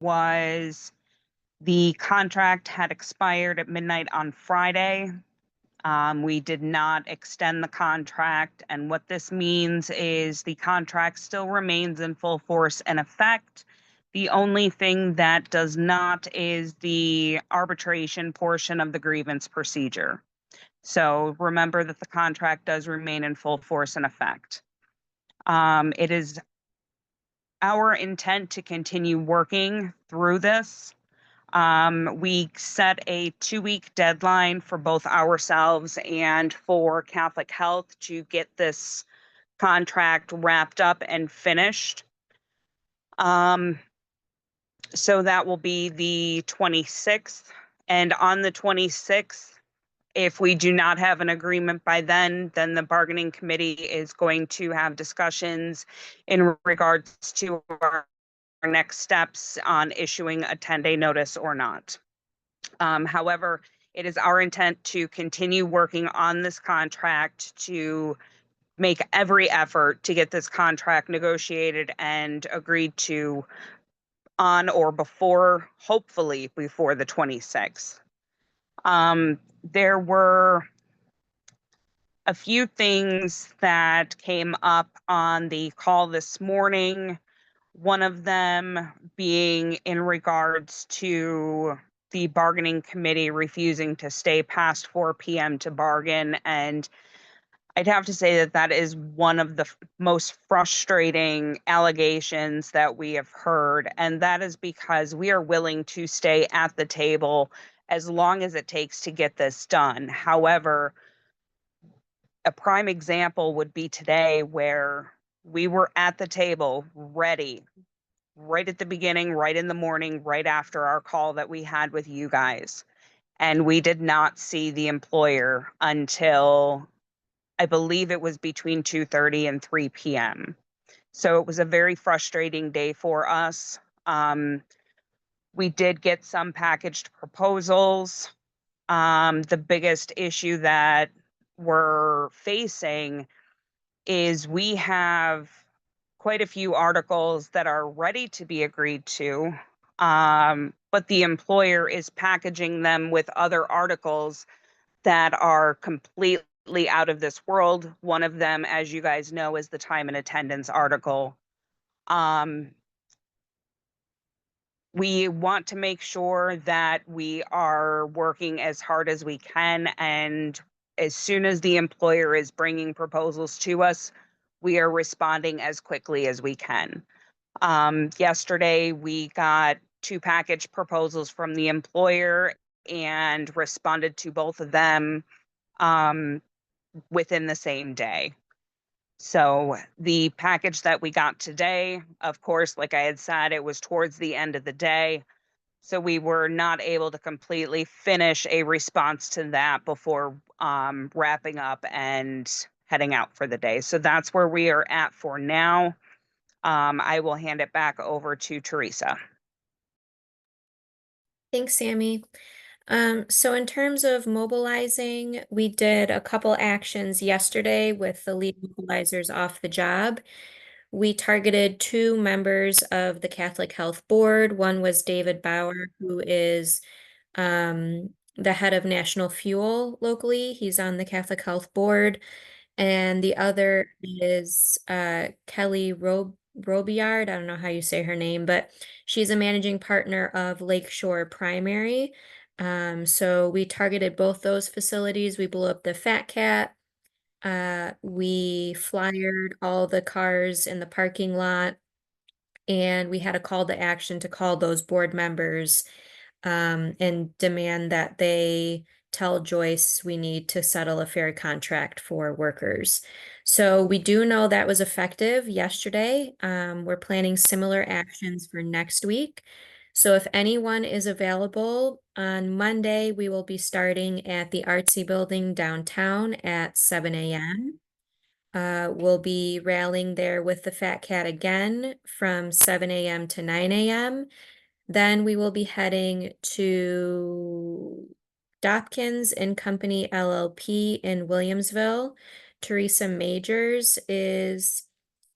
was the contract had expired at midnight on Friday. We did not extend the contract, and what this means is the contract still remains in full force and effect. The only thing that does not is the arbitration portion of the grievance procedure. So remember that the contract does remain in full force and effect. It is our intent to continue working through this. We set a 2-week deadline for both ourselves and for Catholic Health to get this contract wrapped up and finished. So that will be the 26th. And on the 26th, if we do not have an agreement by then the bargaining committee is going to have discussions in regards to our next steps on issuing a 10-day notice or not. However, it is our intent to continue working on this contract to make every effort to get this contract negotiated and agreed to on or before, hopefully before the 26th. There were a few things that came up on the call this morning. One of them being in regards to the bargaining committee refusing to stay past 4 p.m. to bargain. And I'd have to say that that is one of the most frustrating allegations that we have heard. And that is because we are willing to stay at the table as long as it takes to get this done. However, a prime example would be today where we were at the table ready right at the beginning, right in the morning, right after our call that we had with you guys. And we did not see the employer until I believe it was between 2:30 and 3 p.m. So it was a very frustrating day for us. We did get some packaged proposals. The biggest issue that we're facing is we have quite a few articles that are ready to be agreed to, but the employer is packaging them with other articles that are completely out of this world. One of them, as you guys know, is the time and attendance article. We want to make sure that we are working as hard as we can, and as soon as the employer is bringing proposals to us, we are responding as quickly as we can. Yesterday, we got 2 package proposals from the employer and responded to both of them within the same day. So the package that we got today, of course, like I had said, it was towards the end of the day. So we were not able to completely finish a response to that before wrapping up and heading out for the day. So that's where we are at for now. I will hand it back over to Teresa. Thanks, Sammy. So in terms of mobilizing, we did a couple actions yesterday with the lead mobilizers off the job. We targeted 2 members of the Catholic Health Board. One was David Bauer, who is the head of National Fuel locally. He's on the Catholic Health Board. And the other is Kelly Robillard. I don't know how you say her name, but she's a managing partner of Lakeshore Primary. So we targeted both those facilities. We blew up the Fat Cat. We flyered all the cars in the parking lot, and we had a call to action to call those board members and demand that they tell Joyce we need to settle a fair contract for workers. So we do know that was effective yesterday. We're planning similar actions for next week. So if anyone is available on Monday, we will be starting at the Artsy Building downtown at 7 a.m. We'll be rallying there with the Fat Cat again from 7 a.m. to 9 a.m. Then we will be heading to Dopkins and Company LLP in Williamsville. Teresa Majors is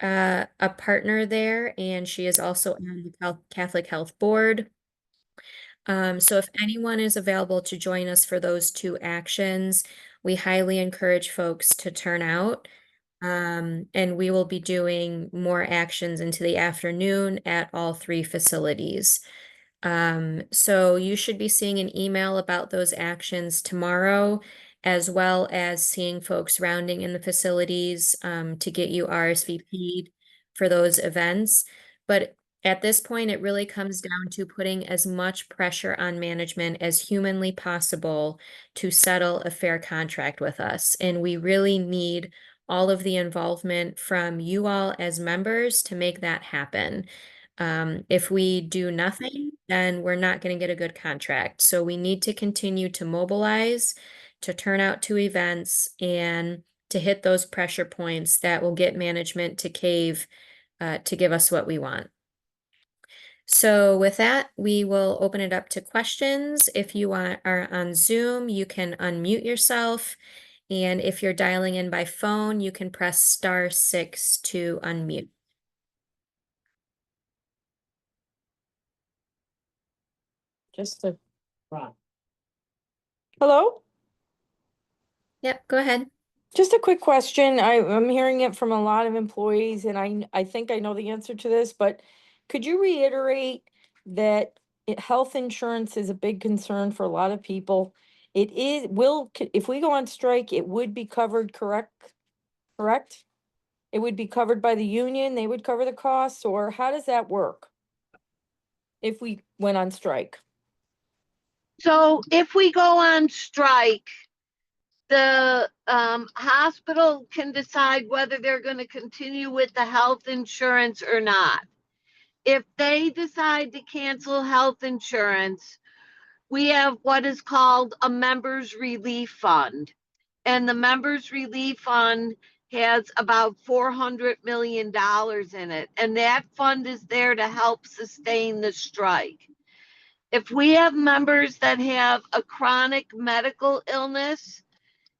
a partner there, and she is also on the Catholic Health Board. So if anyone is available to join us for those two actions, we highly encourage folks to turn out. And we will be doing more actions into the afternoon at all three facilities. So you should be seeing an email about those actions tomorrow, as well as seeing folks rounding in the facilities, to get you RSVP'd for those events. But at this point, it really comes down to putting as much pressure on management as humanly possible to settle a fair contract with us. And we really need all of the involvement from you all as members to make that happen. If we do nothing, then we're not going to get a good contract. So we need to continue to mobilize, to turn out to events, and to hit those pressure points that will get management to cave, to give us what we want. So with that, we will open it up to questions. If you are on Zoom, you can unmute yourself. And if you're dialing in by phone, you can press *6 to unmute. Just to. Hello? Yep, go ahead. Just a quick question. I'm hearing it from a lot of employees and I think I know the answer to this, but could you reiterate that health insurance is a big concern for a lot of people? It is, if we go on strike, it would be covered, correct? Correct? It would be covered by the union, they would cover the costs, or how does that work? If we went on strike? So if we go on strike, the hospital can decide whether they're going to continue with the health insurance or not. If they decide to cancel health insurance, we have what is called a members relief fund. And the members relief fund has about $400 million in it. And that fund is there to help sustain the strike. If we have members that have a chronic medical illness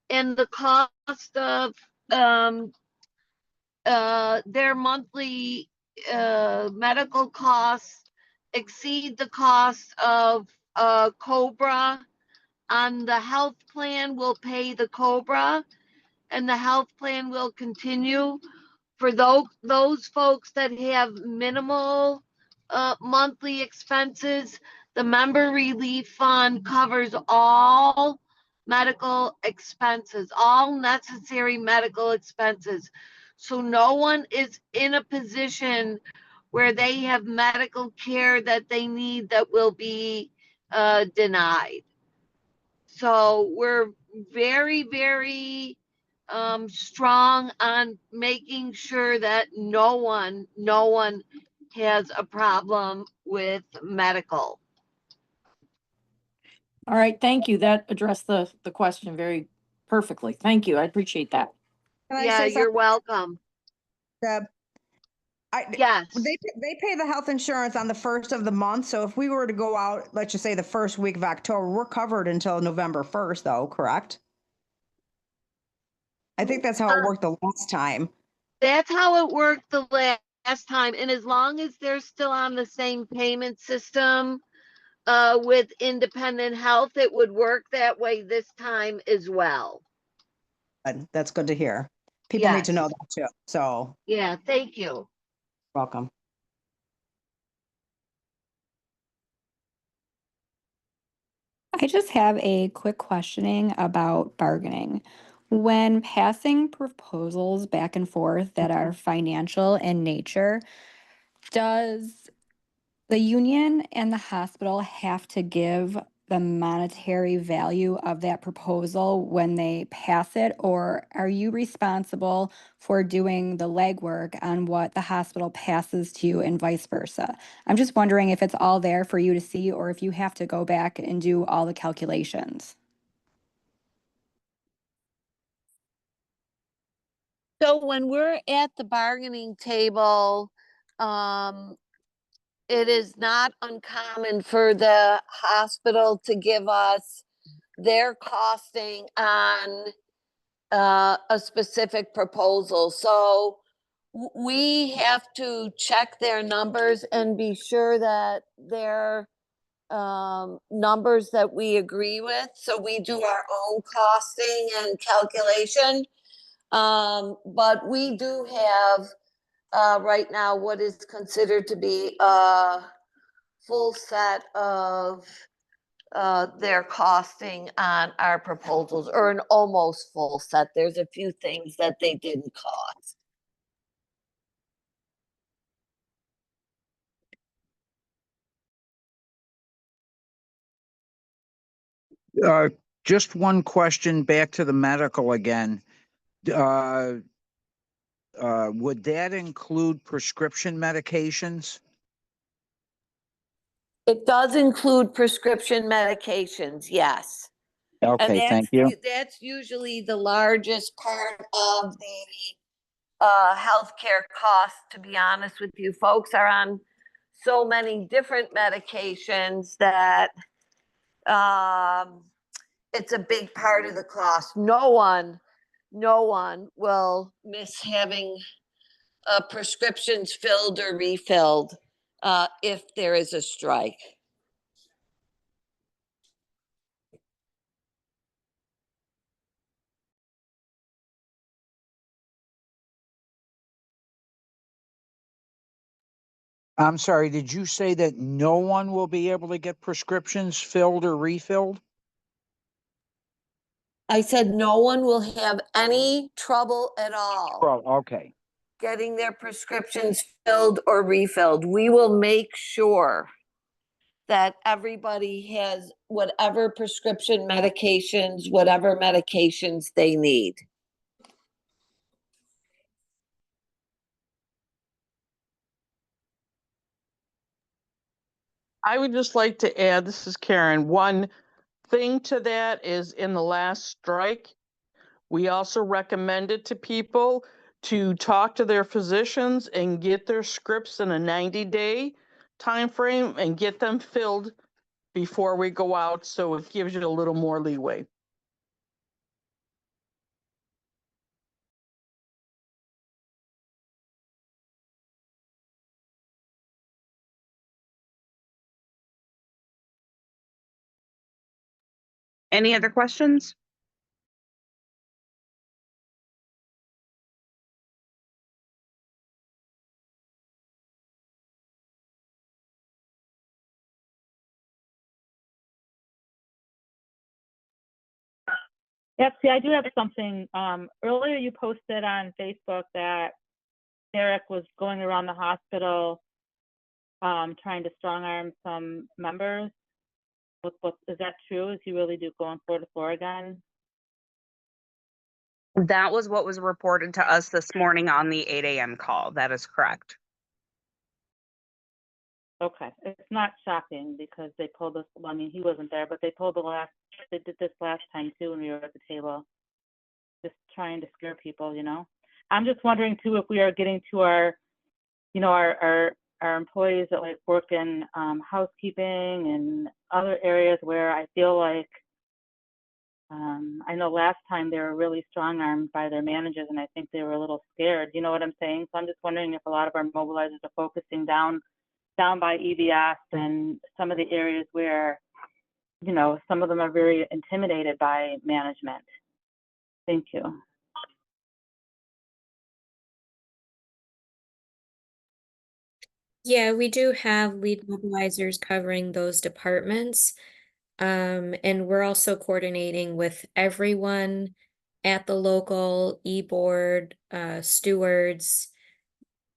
and the cost of their monthly medical costs exceed the cost of COBRA, on the health plan will pay the COBRA, and the health plan will continue. For those folks that have minimal monthly expenses, the member relief fund covers all medical expenses, all necessary medical expenses. So no one is in a position where they have medical care that they need that will be denied. So we're very, very strong on making sure that no one has a problem with medical. All right, thank you. That addressed the question very perfectly. Thank you. I appreciate that. Can I Yeah, say you're something, welcome. Deb? Yes. They pay the health insurance on the first of the month. So if we were to go out, let's just say the first week of October, we're covered until November 1st, though, correct? I think that's how it worked the last time. That's how it worked the last time. And as long as they're still on the same payment system with independent health, it would work that way this time as well. That's good to hear. People need to Yes. know that too. So Yeah, thank you. welcome. I just have a quick questioning about bargaining. When passing proposals back and forth that are financial in nature, does the union and the hospital have to give the monetary value of that proposal when they pass it, or are you responsible for doing the legwork on what the hospital passes to you and vice versa? I'm just wondering if it's all there for you to see, or if you have to go back and do all the calculations. So when we're at the bargaining table, it is not uncommon for the hospital to give us their costing on a specific proposal. So we have to check their numbers and be sure that they're numbers that we agree with. So we do our own costing and calculation. But we do have right now what is considered to be a full set of their costing on our proposals, or an almost full set. There's a few things that they didn't cost. Just one question back to the medical again. Would that include prescription medications? It does include prescription medications, yes. And Okay, thank you. that's usually the largest part of the healthcare costs, to be honest with you. Folks are on so many different medications that it's a big part of the cost. No one will miss having prescriptions filled or refilled if there is a strike. I'm sorry, did you say that no one will be able to get prescriptions filled or refilled? I said no one will have any trouble at all Well, okay. getting their prescriptions filled or refilled. We will make sure that everybody has whatever prescription medications, whatever medications they need. I would just like to add, this is Karen, one thing to that is in the last strike, we also recommended to people to talk to their physicians and get their scripts in a 90-day time frame and get them filled before we go out, so it gives you a little more leeway. Any other questions? Yep, see, I do have something. Earlier you posted on Facebook that Derek was going around the hospital trying to strong arm some members. Is that true? Is he really going floor to floor again? That was what was reported to us this morning on the 8 a.m. call. That is correct. Okay, it's not shocking because they pulled us, I mean, he wasn't there, but they did this last time too when we were at the table. Just trying to scare people, you know? I'm just wondering too, if we are getting to our, you know, our employees that like work in housekeeping and other areas where I feel like, I know last time they were really strong-armed by their managers and I think they were a little scared, you know what I'm saying? So I'm just wondering if a lot of our mobilizers are focusing down by EVS and some of the areas where, you know, some of them are very intimidated by management. Thank you. Yeah, we do have lead mobilizers covering those departments. And we're also coordinating with everyone at the local e-board, stewards,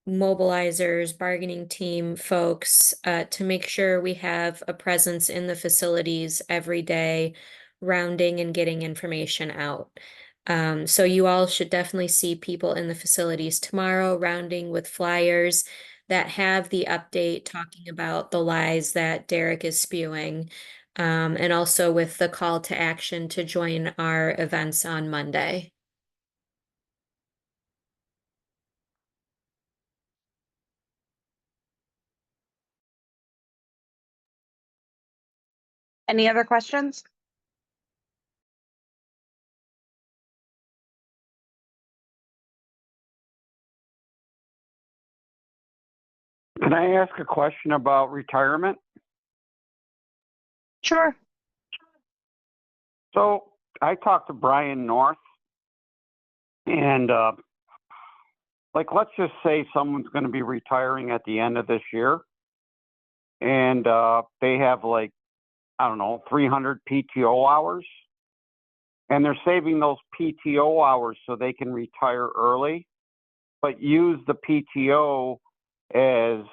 mobilizers, bargaining team folks, to make sure we have a presence in the facilities every day, rounding and getting information out. So you all should definitely see people in the facilities tomorrow, rounding with flyers that have the update talking about the lies that Derek is spewing, and also with the call to action to join our events on Monday. Any other questions? Can I ask a question about retirement? Sure. So I talked to Brian North, and like, let's just say someone's going to be retiring at the end of this year, and they have, like, I don't know, 300 PTO hours, and they're saving those PTO hours so they can retire early, but use the PTO as,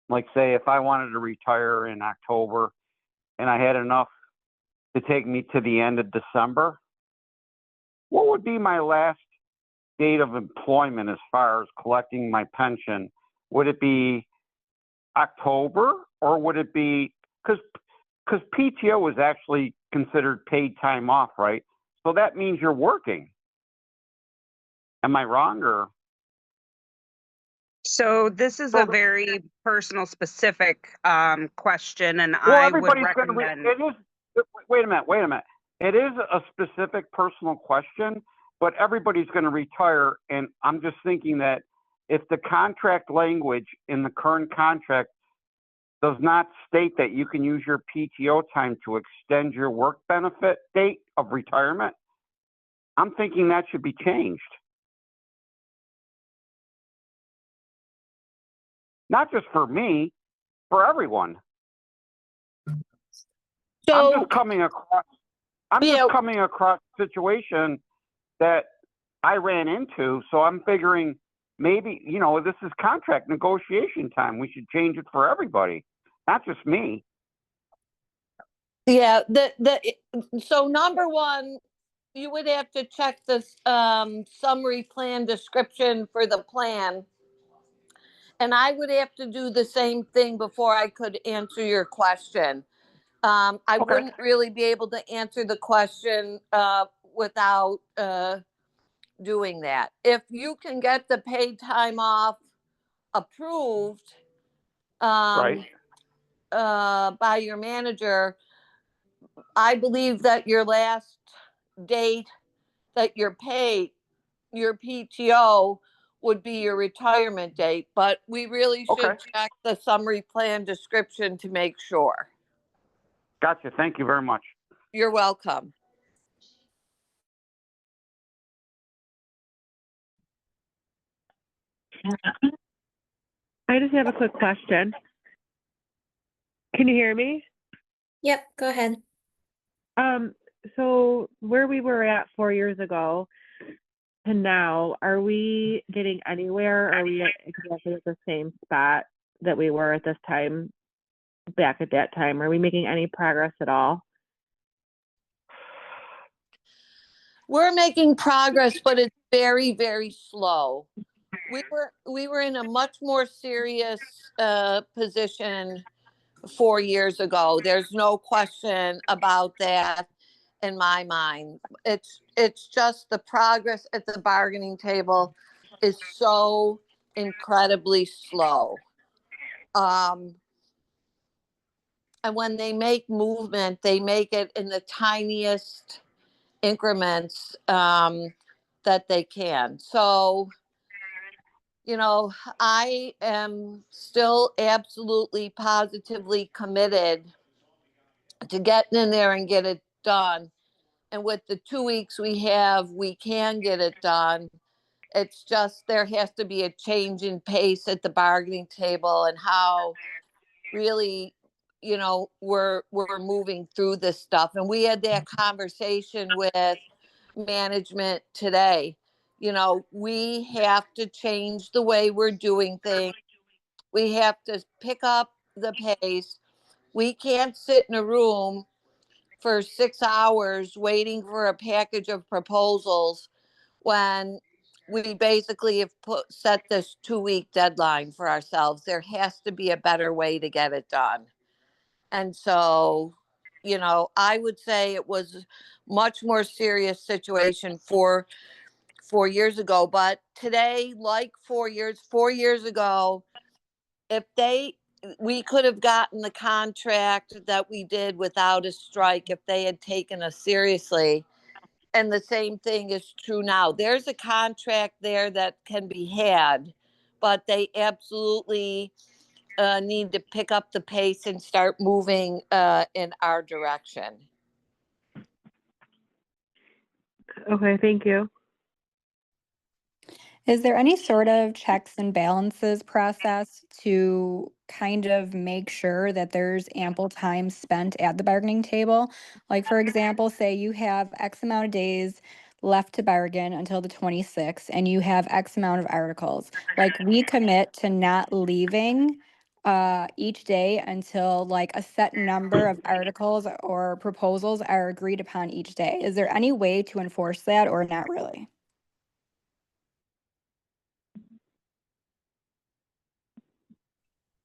like, say, if I wanted to retire in October and I had enough to take me to the end of December, what would be my last date of employment as far as collecting my pension? Would it be October, or would it be, because PTO is actually considered paid time off, right? So that means you're working. Am I wrong, or? So this is a very personal specific question, and Well, I would everybody's going to, recommend. it is, wait a minute. It is a specific personal question, but everybody's going to retire. And I'm just thinking that if the contract language in the current contract does not state that you can use your PTO time to extend your work benefit date of retirement, I'm thinking that should be changed. Not just for me, for everyone. I'm just coming across a situation that I ran into, so I'm figuring maybe, this is contract negotiation time. We should change it for everybody, not just me. Yeah, so number one, you would have to check the summary plan description for the plan. And I would have to do the same thing before I could answer your question. I wouldn't really be able to answer the question without doing that. If you can get the paid time off approved by your manager, I believe that your last date that you're paid, your PTO, would be your retirement date. But we really should check the summary plan description to make sure. Gotcha. Thank you very much. You're welcome. I just have a quick question. Can you hear me? Yep, go ahead. So where we were at 4 years ago to now, are we getting anywhere? Are we exactly at the same spot that we were at this time, back at that time? Are we making any progress at all? We're making progress, but it's very, very slow. We were in a much more serious position 4 years ago. There's no question about that in my mind. It's just the progress at the bargaining table is so incredibly slow. And when they make movement, they make it in the tiniest increments that they can. So, I am still absolutely positively committed to getting in there and get it done. And with the 2 weeks we have, we can get it done. It's just there has to be a change in pace at the bargaining table and how really, we're moving through this stuff. And we had that conversation with management today. We have to change the way we're doing things. We have to pick up the pace. We can't sit in a room for 6 hours waiting for a package of proposals when we basically have set this 2-week deadline for ourselves. There has to be a better way to get it done. And so, I would say it was much more serious situation 4 years ago. But today, like 4 years ago, we could have gotten the contract that we did without a strike if they had taken us seriously. And the same thing is true now. There's a contract there that can be had but they absolutely need to pick up the pace and start moving in our direction. Okay, thank you. Is there any sort of checks and balances process to kind of make sure that there's ample time spent at the bargaining table? Like, for example, say you have X amount of days left to bargain until the 26th, and you have X amount of articles. Like, we commit to not leaving each day until like a set number of articles or proposals are agreed upon each day. Is there any way to enforce that or not really?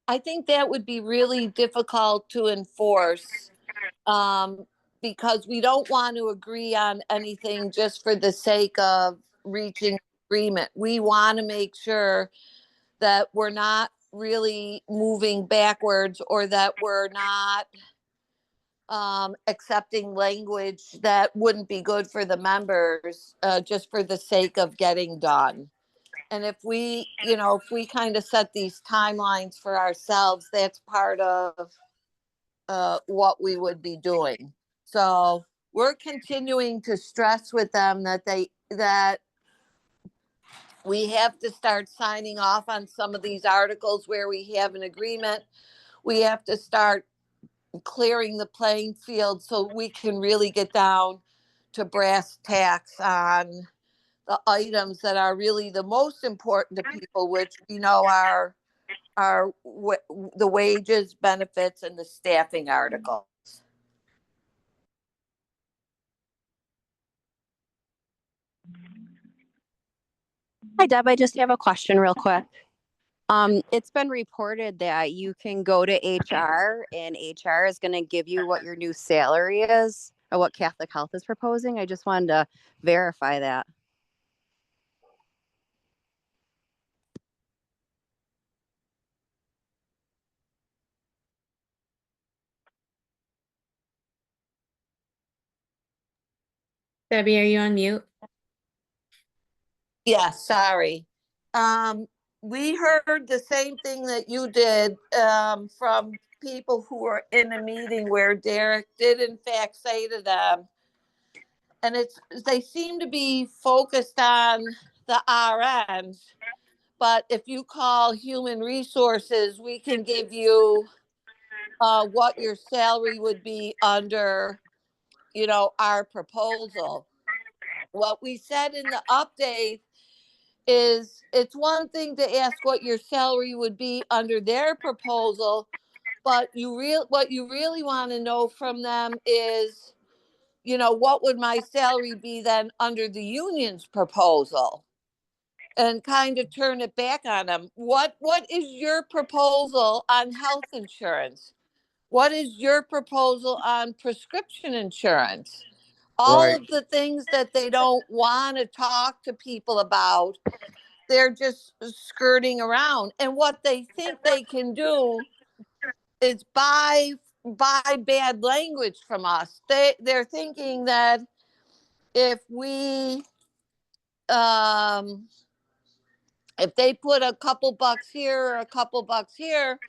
I think that would be really difficult to enforce because we don't want to agree on anything just for the sake of reaching agreement. We want to make sure that we're not really moving backwards or that we're not accepting language that wouldn't be good for the members just for the sake of getting done. And if we, if we kind of set these timelines for ourselves, that's part of what we would be doing. So we're continuing to stress with them that we have to start signing off on some of these articles where we have an agreement. We have to start clearing the playing field so we can really get down to brass tacks on the items that are really the most important to people, which we know are the wages, benefits, and the staffing articles. Hi, Deb. I just have a question real quick. It's been reported that you can go to HR and HR is going to give you what your new salary is or what Catholic Health is proposing. I just wanted to verify that. Debbie, are you on mute? Yeah, sorry. We heard the same thing that you did from people who were in a meeting where Derek did in fact say to them, and they seem to be focused on the RNs, but if you call human resources, we can give you what your salary would be under, our proposal. What we said in the update is it's one thing to ask what your salary would be under their proposal, but what you really want to know from them is, what would my salary be then under the union's proposal? And kind of turn it back on them. What is your proposal on health insurance? What is your proposal on prescription insurance? All of the things that they don't want to talk to people about, they're just skirting around. And what they think they can do is buy bad language from us. They're thinking that if they put a couple bucks here or a couple bucks here,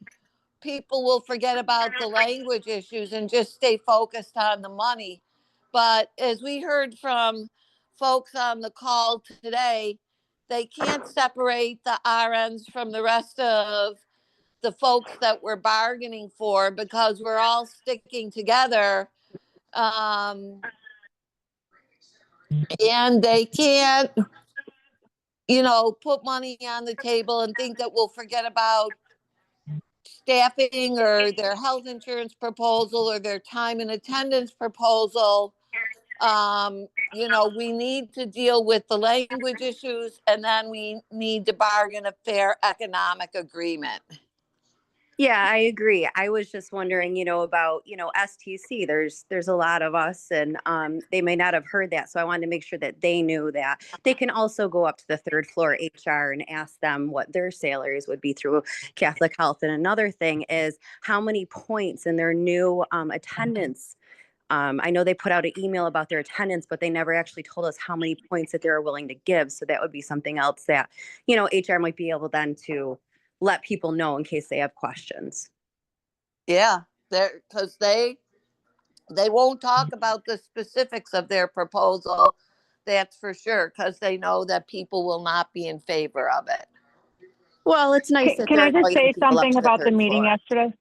people will forget about the language issues and just stay focused on the money. But as we heard from folks on the call today, they can't separate the RNs from the rest of the folks that we're bargaining for because we're all sticking together. And they can't, put money on the table and think that we'll forget about staffing or their health insurance proposal or their time and attendance proposal. We need to deal with the language issues, and then we need to bargain a fair economic agreement. Yeah, I agree. I was just wondering, about, STC. There's a lot of us and they may not have heard that. So I wanted to make sure that they knew that. They can also go up to the third floor HR and ask them what their salaries would be through Catholic Health. And another thing is how many points in their new attendance I know they put out an email about their attendance, but they never actually told us how many points that they were willing to give. So that would be something else that, you know, HR might be able then to let people know in case they have questions. Yeah, because they won't talk about the specifics of their proposal. That's for sure, because they know that people will not be in favor of it. Well, it's nice that Can they're I just inviting say people up something to about the third meeting floor. yesterday?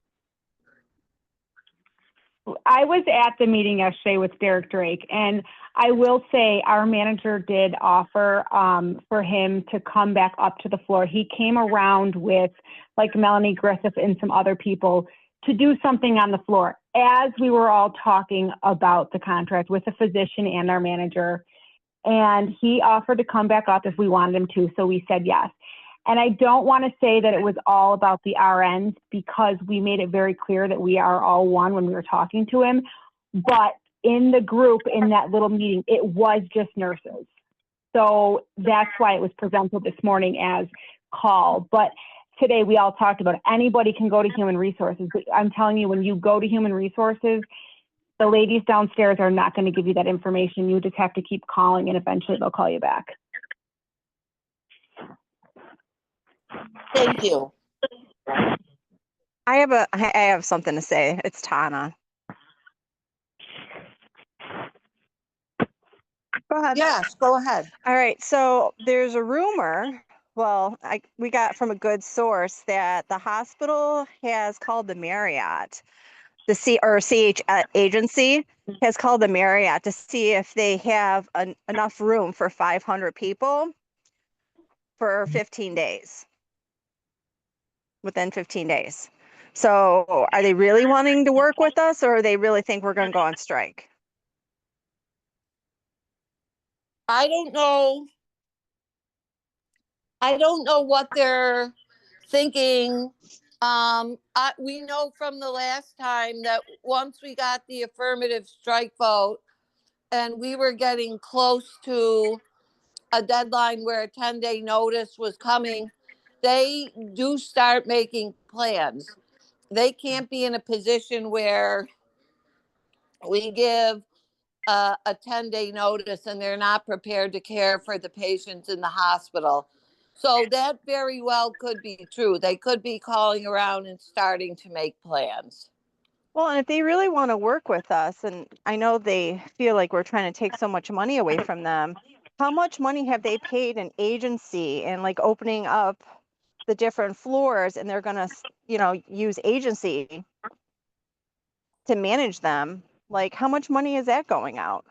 I was at the meeting yesterday with Derek Drake, and I will say our manager did offer for him to come back up to the floor. He came around with like Melanie Griffith and some other people to do something on the floor as we were all talking about the contract with the physician and our manager. And he offered to come back up if we wanted him to, so we said yes. And I don't want to say that it was all about the RNs because we made it very clear that we are all one when we were talking to him. But in the group, in that little meeting, it was just nurses. So that's why it was presented this morning as call. But today we all talked about it. Anybody can go to human resources. But I'm telling you, when you go to human resources, the ladies downstairs are not going to give you that information. You just have to keep calling and eventually they'll call you back. Thank you. I have something to say. It's Tana. Go ahead. Yes, go ahead. All right. So there's a rumor. Well, we got from a good source that the hospital has called the Marriott, the CH agency has called the Marriott to see if they have enough room for 500 people for 15 days. Within 15 days. So are they really wanting to work with us, or they really think we're going to go on strike? I don't know. I don't know what they're thinking. We know from the last time that once we got the affirmative strike vote and we were getting close to a deadline where a 10-day notice was coming, they do start making plans. They can't be in a position where we give a 10-day notice and they're not prepared to care for the patients in the hospital. So that very well could be true. They could be calling around and starting to make plans. Well, and if they really want to work with us, and I know they feel like we're trying to take so much money away from them, how much money have they paid an agency and like opening up the different floors, and they're going to, you know, use agency to manage them? Like, how much money is that going out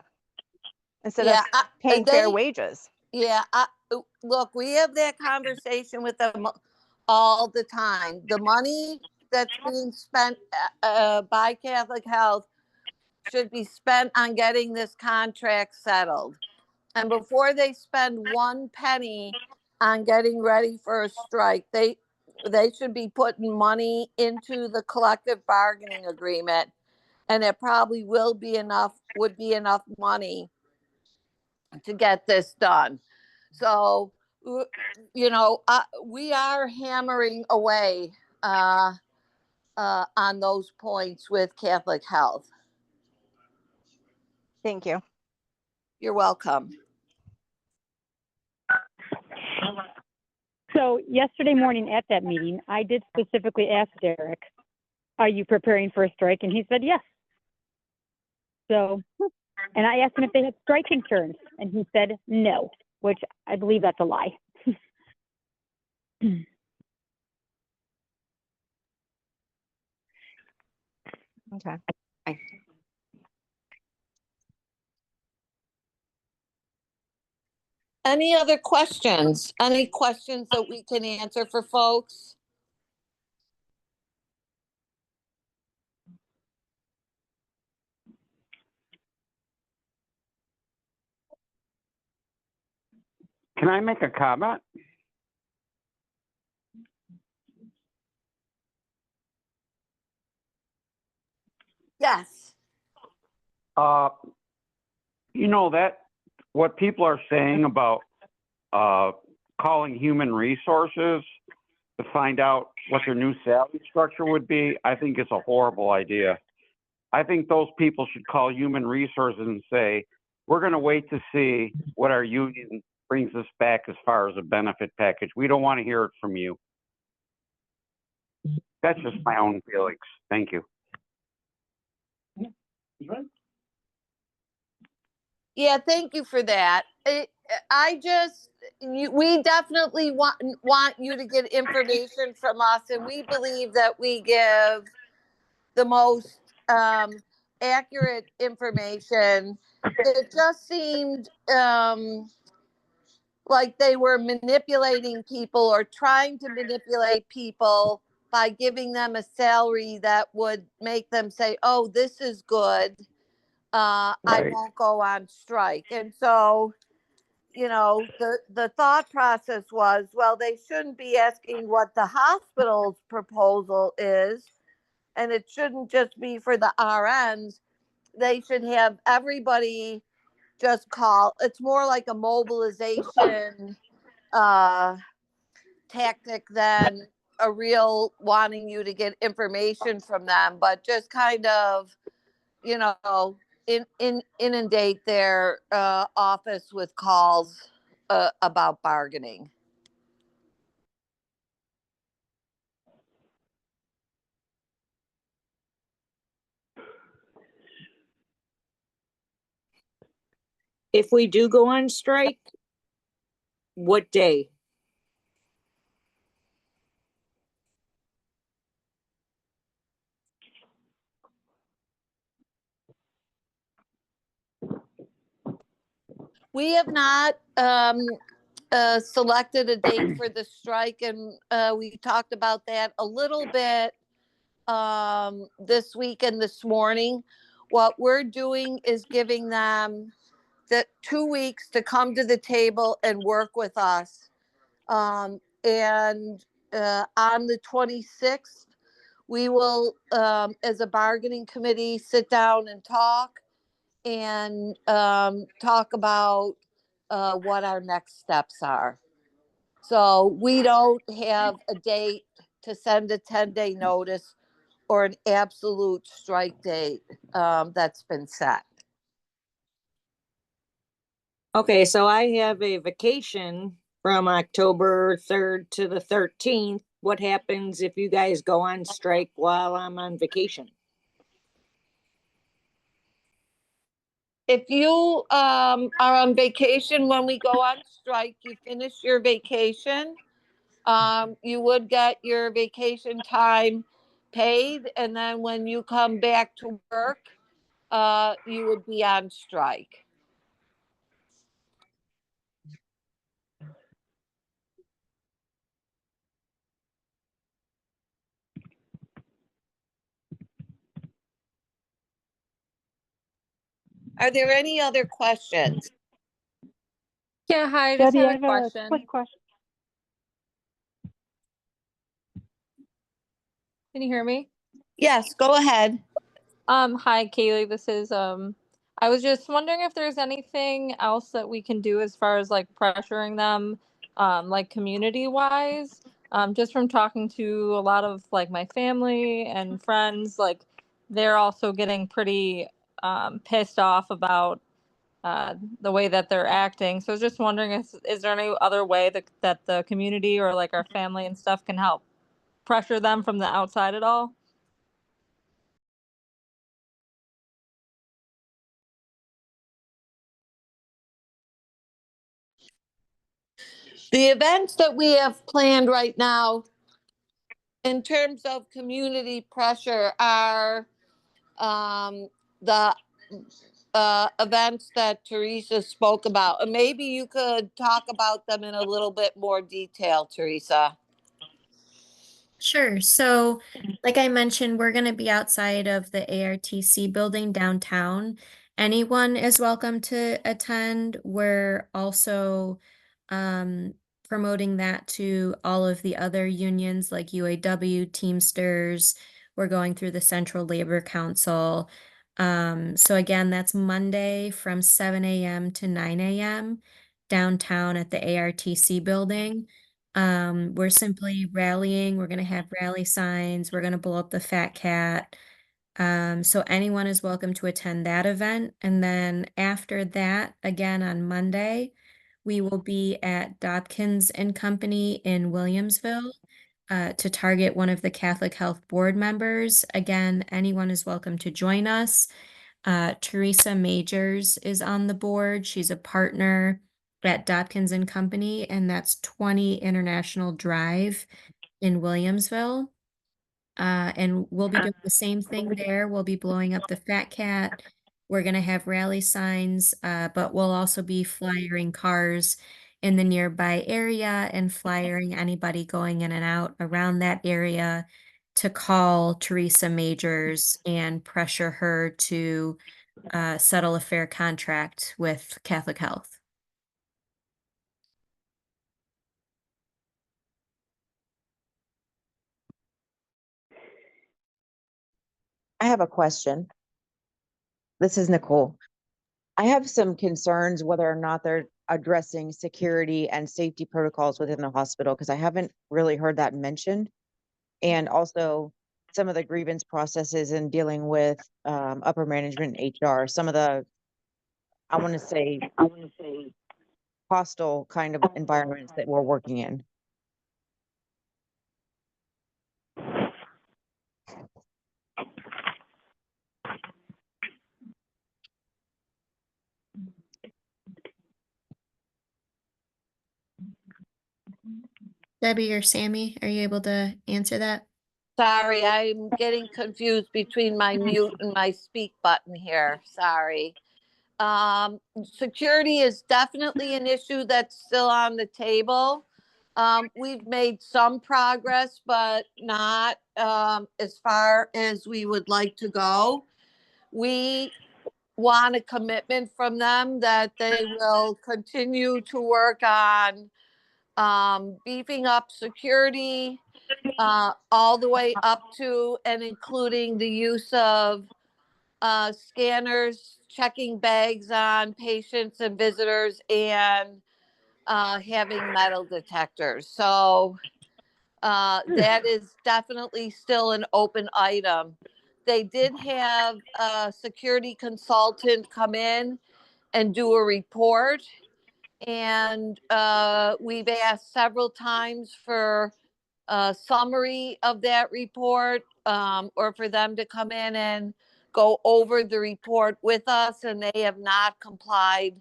instead of paying fair wages? Yeah, look, we have that conversation with them all the time. The money that's being spent by Catholic Health should be spent on getting this contract settled. And before they spend one penny on getting ready for a strike, they should be putting money into the collective bargaining agreement. And it probably would be enough money to get this done. So, you know, we are hammering away on those points with Catholic Health. Thank you. You're welcome. So yesterday morning at that meeting, I did specifically ask Derek, are you preparing for a strike? And he said, yes. So, and I asked him if they had strike insurance, and he said no, which I believe that's a lie. Okay. Any other questions? Any questions that we can answer for folks? Can I make a comment? Yes. You know that what people are saying about calling human resources to find out what their new salary structure would be, I think it's a horrible idea. I think those people should call human resources and say, we're going to wait to see what our union brings us back as far as a benefit package. We don't want to hear it from you. That's just my own feelings. Thank you. Yeah, thank you for that. We definitely want you to get information from us, and we believe that we give the most accurate information. It just seemed like they were manipulating people or trying to manipulate people by giving them a salary that would make them say, oh, this is good. I Right. won't go on strike. And so, the thought process was, well, they shouldn't be asking what the hospital's proposal is, and it shouldn't just be for the RNs. They should have everybody just call. It's more like a mobilization tactic than a real wanting you to get information from them, but just kind of, inundate their office with calls about bargaining. If we do go on strike, what day? We have not selected a date for the strike, and we talked about that a little bit this week and this morning. What we're doing is giving them the 2 weeks to come to the table and work with us. And on the 26th, we will, as a bargaining committee, sit down and talk about what our next steps are. So we don't have a date to send a 10-day notice or an absolute strike date that's been set. Okay, so I have a vacation from October 3rd to the 13th. What happens if you guys go on strike while I'm on vacation? If you are on vacation when we go on strike, you finish your vacation, you would get your vacation time paid, and then when you come back to work, you would be on strike. Are there any other questions? Yeah, hi, I just Debbie, I had a have a question. quick question. Can you hear me? Yes, go ahead. Hi, Kaylee. This is I was just wondering if there's anything else that we can do as far as like pressuring them, like community wise. Just from talking to a lot of like my family and friends, like they're also getting pretty pissed off about the way that they're acting. So I was just wondering if is there any other way that the community or like our family and stuff can help pressure them from the outside at all? The events that we have planned right now in terms of community pressure are the events that Teresa spoke about. And maybe you could talk about them in a little bit more detail, Teresa. Sure. So, like I mentioned, we're going to be outside of the ARTC building downtown. Anyone is welcome to attend. We're also promoting that to all of the other unions like UAW, Teamsters. We're going through the Central Labor Council. So again, that's Monday from 7 a.m. to 9 a.m. downtown at the ARTC building. We're simply rallying. We're going to have rally signs. We're going to blow up the Fat Cat. So anyone is welcome to attend that event. And then after that, again on Monday, we will be at Dobkins and Company in Williamsville to target one of the Catholic Health Board members. Again, anyone is welcome to join us. Teresa Majors is on the board. She's a partner at Dobkins and Company, and that's 20 International Drive in Williamsville. And we'll be doing the same thing there. We'll be blowing up the Fat Cat. We're gonna have rally signs, but we'll also be flyering cars in the nearby area and flyering anybody going in and out around that area to call Teresa Majors and pressure her to settle a fair contract with Catholic Health. I have a question. This is Nicole. I have some concerns whether or not they're addressing security and safety protocols within the hospital, because I haven't really heard that mentioned. And also some of the grievance processes in dealing with upper management and HR, some of the, I want to say hostile kind of environments that we're working in. Debbie or Sammy, are you able to answer that? Sorry, I'm getting confused between my mute and my speak button here. Sorry. Security is definitely an issue that's still on the table. We've made some progress, but not as far as we would like to go. We want a commitment from them that they will continue to work on beefing up security, all the way up to and including the use of scanners, checking bags on patients and visitors, and having metal detectors. So that is definitely still an open item. They did have a security consultant come in and do a report. And we've asked several times for a summary of that report, or for them to come in and go over the report with us, and they have not complied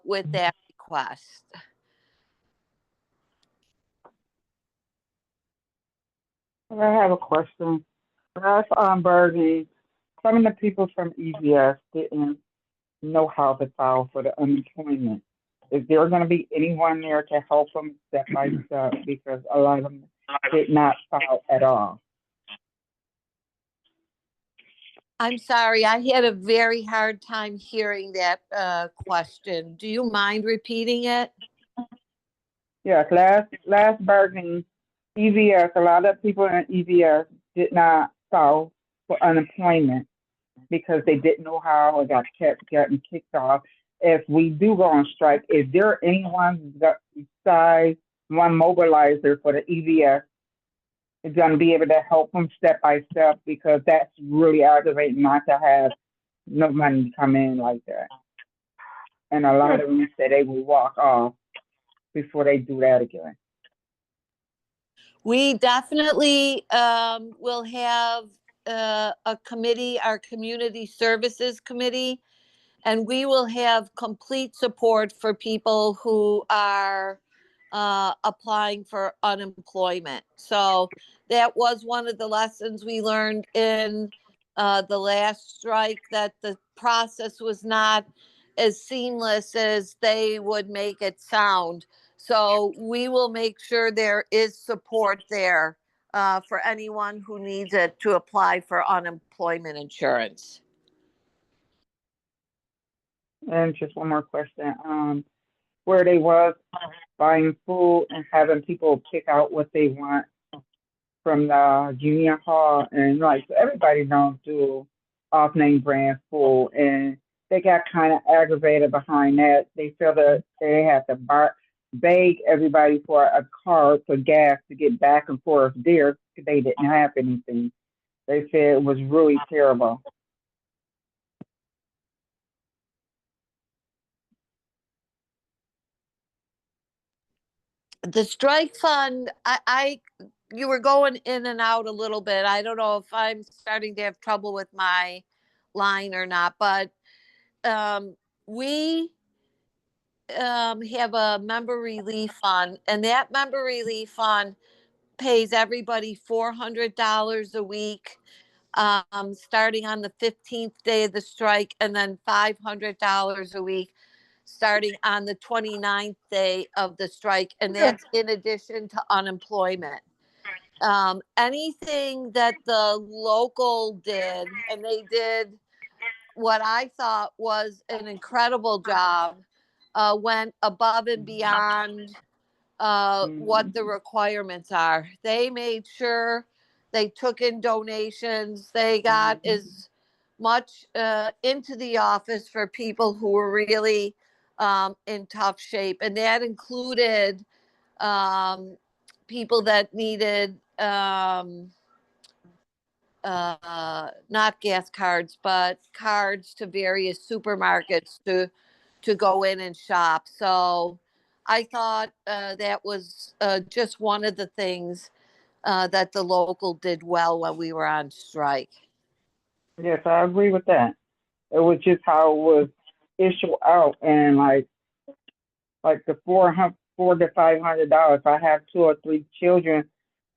with that request. I have a question. Last Bergie, some of the people from EVS didn't know how to file for the unemployment. Is there going to be anyone there to help them step by step, because a lot of them did not file at all? I'm sorry, I had a very hard time hearing that question. Do you mind repeating it? Yes, last bargaining, EVS, a lot of people in EVS did not file for unemployment because they didn't know how, or got kept getting kicked off. If we do go on strike, is there anyone that besides one mobilizer for the EVS is going to be able to help them step by step? Because that's really aggravating not to have no money come in like that. And a lot of them say they will walk off before they do that again. We definitely will have a committee, our Community Services Committee, and we will have complete support for people who are applying for unemployment. So that was one of the lessons we learned in the last strike, that the process was not as seamless as they would make it sound. So we will make sure there is support there for anyone who needs it to apply for unemployment insurance. And just one more question. Where they was buying food and having people pick out what they want from the junior hall, and like everybody don't do off-name brand food, and they got kind of aggravated behind that. They feel that they have to beg everybody for a card for gas to get back and forth there because they didn't have anything. They said it was really terrible. The strike fund, you were going in and out a little bit. I don't know if I'm starting to have trouble with my line or not, but we have a member relief fund, and that member relief fund pays everybody $400 a week, starting on the 15th day of the strike, and then $500 a week starting on the 29th day of the strike, and that's in addition to unemployment. Anything that the local did, and they did what I thought was an incredible job, went above and beyond what the requirements are. They made sure they took in donations. They got as much into the office for people who were really in tough shape. And that included people that needed not gas cards, but cards to various supermarkets to go in and shop. So I thought that was just one of the things that the local did well when we were on strike. Yes, I agree with that. It was just how it was issued out, and like the $400 to $500. If I have 2 or 3 children,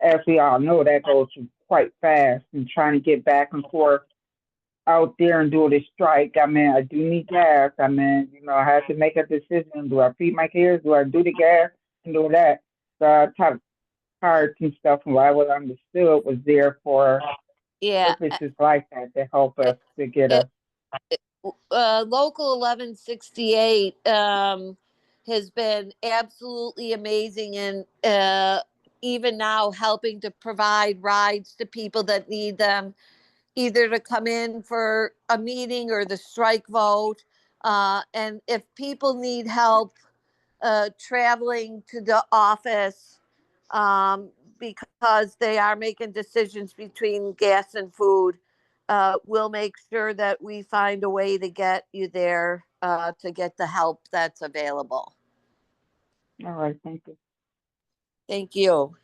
as we all know, that goes quite fast. And trying to get back and forth out there and do the strike. I mean, I do need gas. I mean, I have to make a decision. Do I feed my kids? Do I do the gas and do that? So I type cards and stuff, and what I was understood was there for purposes like that to help us to get us. Local 1168 has been absolutely amazing, and even now helping to provide rides to people that need them, either to come in for a meeting or the strike vote. And if people need help traveling to the office because they are making decisions between gas and food, we'll make sure that we find a way to get you there to get the help that's available. All right, thank you. Thank you.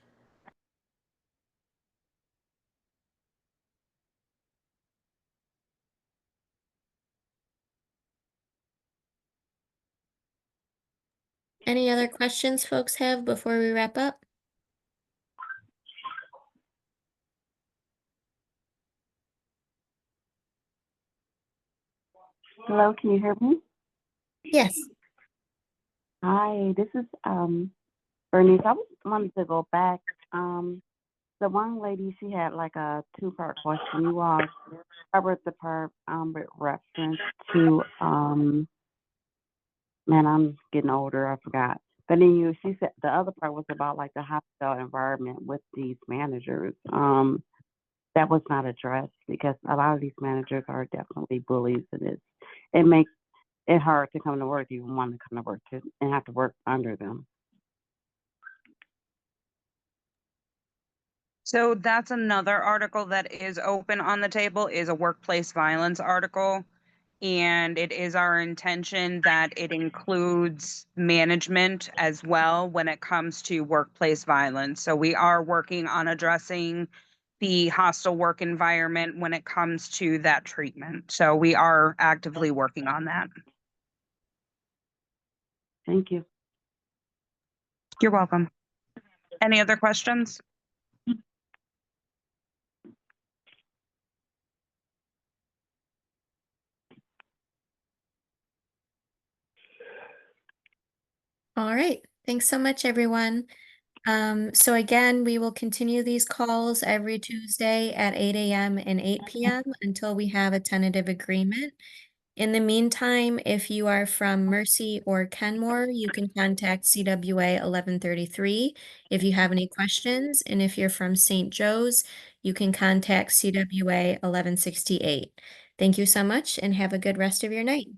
Any other questions folks have before we wrap up? Hello, can you hear me? Yes. Hi, this is Bernice. I wanted to go back. The one lady, she had like a 2-part question. You all covered the part with reference to man, I'm getting older, I forgot. But then she said the other part was about like the hostile environment with these managers. That was not addressed because a lot of these managers are definitely bullies, and it makes it hard to come to work. You want to come to work and have to work under them. So that's another article that is open on the table, is a workplace violence article. And it is our intention that it includes management as well when it comes to workplace violence. So we are working on addressing the hostile work environment when it comes to that treatment. So we are actively working on that. Thank you. You're welcome. Any other questions? All right. Thanks so much, everyone. So again, we will continue these calls every Tuesday at 8 a.m. and 8 p.m. until we have a tentative agreement. In the meantime, if you are from Mercy or Kenmore, you can contact CWA 1133 if you have any questions. And if you're from St. Joe's, you can contact CWA 1168. Thank you so much and have a good rest of your night.